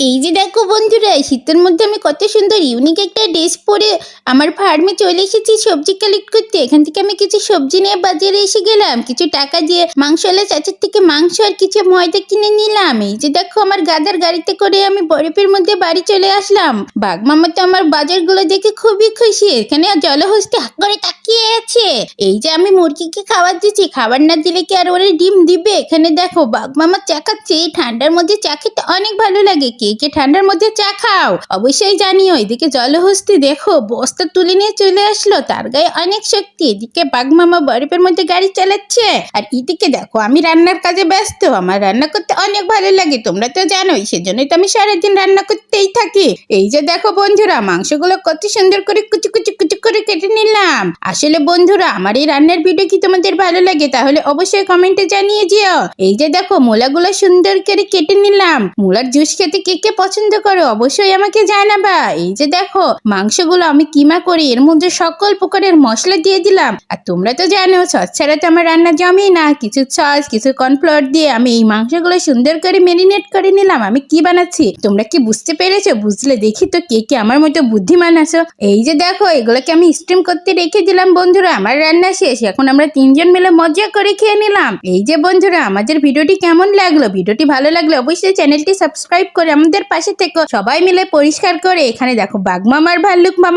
এই যে দেখো বন্ধুরা, শীতের মধ্যে আমি কত সুন্দর ইউনিক একটা ড্রেস পরে আমার ফার্মে চলে এসেছি সবজি কালেক্ট করতে। এখান থেকে আমি কিছু সবজি নিয়ে বাজারে এসে গেলাম, কিছু টাকা দিয়ে মাংসওয়ালা চাচার থেকে মাংস আর কিছু ময়দা কিনে নিলাম। এই যে দেখো আমার গাদার গাড়িতে করে আমি বরফের মধ্যে বাড়ি চলে আসলাম। বাঘ মামা তো আমার বাজারগুলো দেখে খুবই খুশি, এখানে জলহস্তি হাত করে তাকিয়ে আছে। এই যে আমি মুরগিকে খাবার দিচ্ছি, খাবার না দিলে কি আর ওরা ডিম দিবে? এখানে দেখো বাঘ মামা চা খাচ্ছে, এই ঠান্ডার মধ্যে চা খেতে অনেক ভালো লাগে। কে কে ঠান্ডার মধ্যে চা খাও অবশ্যই জানিও। এদিকে জলহস্তি দেখো বস্তা তুলে নিয়ে চলে আসলো, তার গায়ে অনেক শক্তি। এদিকে বাঘ মামা বরফের মধ্যে গাড়ি চালাচ্ছে, আর এদিকে দেখো আমি রান্নার কাজে ব্যস্ত। আমার রান্না করতে অনেক ভালো লাগে, তোমরা তো জানোই, সেজন্যই তো আমি সারাদিন রান্না করতেই থাকি। এই যে দেখো বন্ধুরা, মাংসগুলো কত সুন্দর করে কুচু কুচু কুচু করে কেটে নিলাম। আসলে বন্ধুরা, আমার এই রান্নার ভিডিও কি তোমাদের ভালো লাগে তাহলে অবশ্যই কমেন্টে জানিয়ে যেও। এই যে দেখো মূলাগুলো সুন্দর করে কেটে নিলাম। মূলার জুস খেতে কে কে পছন্দ করো অবশ্যই আমাকে জানাবা। এই যে দেখো মাংসগুলো আমি কিমা করি, এর মধ্যে সকল প্রকারের মশলা দিয়ে দিলাম। আর তোমরা তো জানো সস ছাড়া তো আমার রান্না জমেই না। কিছু সস কিছু কর্নফ্লাওয়ার দিয়ে আমি এই মাংসগুলো সুন্দর করে ম্যারিনেট করে নিলাম। আমি কি বানাচ্ছি তোমরা কি বুঝতে পেরেছো? বুঝলে দেখি তো কে কে আমার মতো বুদ্ধিমান আছো। এই যে দেখো এগুলোকে আমি স্টিম করতে রেখে দিলাম। বন্ধুরা আমার রান্না শেষ, এখন আমরা তিনজন মিলে মজা করে খেয়ে নিলাম। এই যে বন্ধুরা, আমাদের ভিডিওটি কেমন লাগলো? ভিডিওটি ভালো লাগলে অবশ্যই চ্যানেলটি সাবস্ক্রাইব করে আমাদের পাশে থেকো। সবাই মিলে পরিষ্কার করে। এখানে দেখো বাঘ মামা আর ভাল্লুক মামা